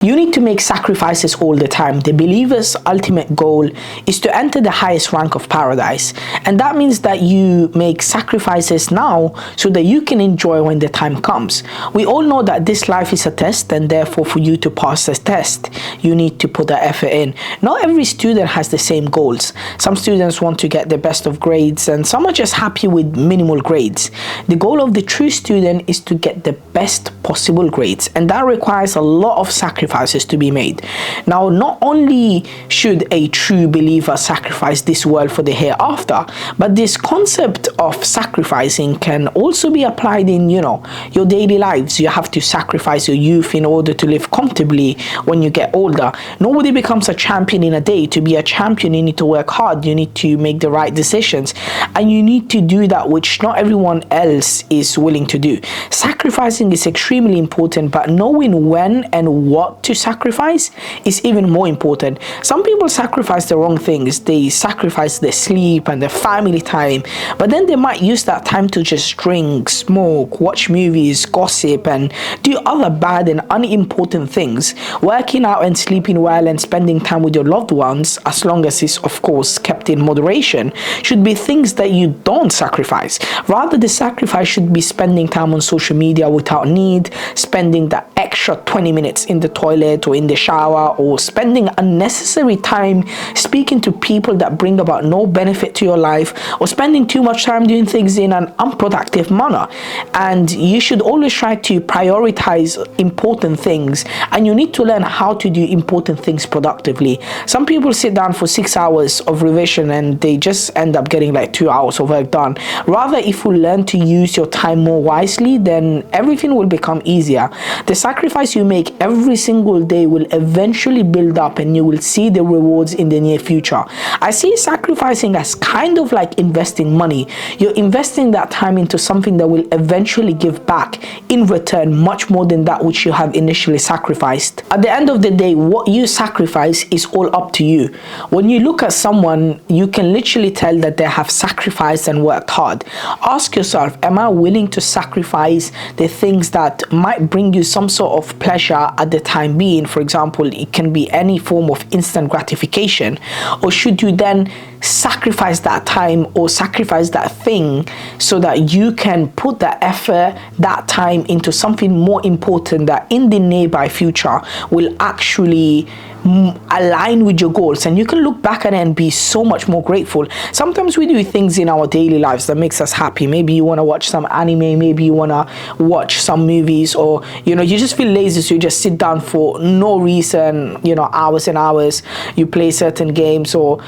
You need to make sacrifices all the time. The believer's ultimate goal is to enter the highest rank of paradise. And that means that you make sacrifices now so that you can enjoy when the time comes. We all know that this life is a test, and therefore for you to pass the test, you need to put the effort in. Not every student has the same goals. Some students want to get the best of grades, and some are just happy with minimal grades. The goal of the true student is to get the best possible grades, and that requires a lot of sacrifices to be made. Now, not only should a true believer sacrifice this world for the hereafter, but this concept of sacrificing can also be applied in, your daily lives. You have to sacrifice your youth in order to live comfortably when you get older. Nobody becomes a champion in a day. To be a champion, you need to work hard, you need to make the right decisions, and you need to do that which not everyone else is willing to do. Sacrificing is extremely important, but knowing when and what to sacrifice is even more important. Some people sacrifice the wrong things. They sacrifice their sleep and their family time, but then they might use that time to just drink, smoke, watch movies, gossip, and do other bad and unimportant things. Working out and sleeping well and spending time with your loved ones, as long as it's of course kept in moderation, should be things that you don't sacrifice. Rather, the sacrifice should be spending time on social media without need, spending that extra 20 minutes in the toilet or in the shower, or spending unnecessary time speaking to people that bring about no benefit to your life, or spending too much time doing things in an unproductive manner. And you should always try to prioritize important things, and you need to learn how to do important things productively. Some people sit down for 6 hours of revision and they just end up getting like 2 hours of work done. Rather, if you learn to use your time more wisely, then everything will become easier. The sacrifice you make every single day will eventually build up, and you will see the rewards in the near future. I see sacrificing as kind of like investing money. You're investing that time into something that will eventually give back in return much more than that which you have initially sacrificed. At the end of the day, what you sacrifice is all up to you. When you look at someone, you can literally tell that they have sacrificed and worked hard. Ask yourself, am I willing to sacrifice the things that might bring you some sort of pleasure at the time being? For example, it can be any form of instant gratification. Or should you then sacrifice that time or sacrifice that thing so that you can put that effort, that time into something more important that in the nearby future will actually align with your goals, and you can look back at it and be so much more grateful. Sometimes we do things in our daily lives that makes us happy. Maybe you want to watch some anime, maybe you want to watch some movies, or you just feel lazy, so you just sit down for no reason, hours and hours. You play certain games, or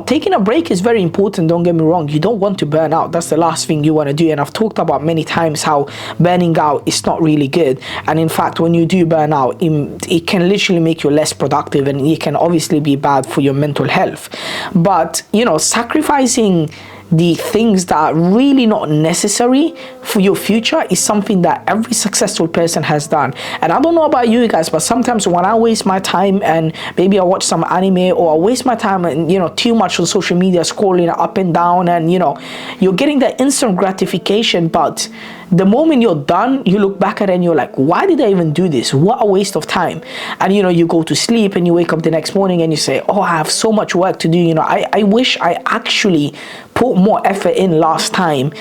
taking a break is very important. Don't get me wrong, you don't want to burn out. That's the last thing you want to do, and I've talked about many times how burning out is not really good. And in fact, when you do burn out, it can literally make you less productive, and it can obviously be bad for your mental health. But sacrificing the things that are really not necessary for your future is something that every successful person has done. And I don't know about you guys, but sometimes when I waste my time and maybe I watch some anime, or I waste my time and too much on social media, scrolling up and down, and you're getting that instant gratification, but the moment you're done, you look back at it and you're like, why did I even do this? What a waste of time. And you go to sleep and you wake up the next morning and you say, oh, I have so much work to do. I wish I actually put more effort in last time.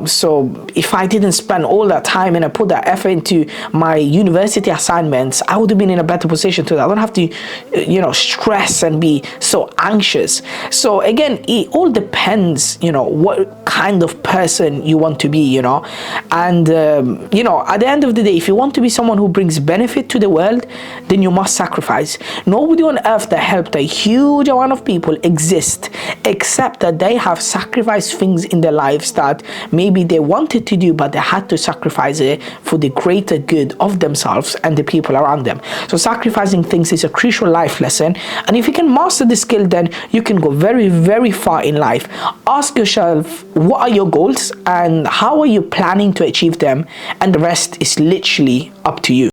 So if I didn't spend all that time and I put that effort into my university assignments, I would have been in a better position to that. I don't have to, stress and be so anxious. So again, it all depends, what kind of person you want to be, and at the end of the day, if you want to be someone who brings benefit to the world, then you must sacrifice. Nobody on earth that helped a huge amount of people exist except that they have sacrificed things in their lives that maybe they wanted to do, but they had to sacrifice it for the greater good of themselves and the people around them. So sacrificing things is a crucial life lesson, and if you can master the skill, then you can go very, very far in life. Ask yourself, what are your goals and how are you planning to achieve them, and the rest is literally up to you.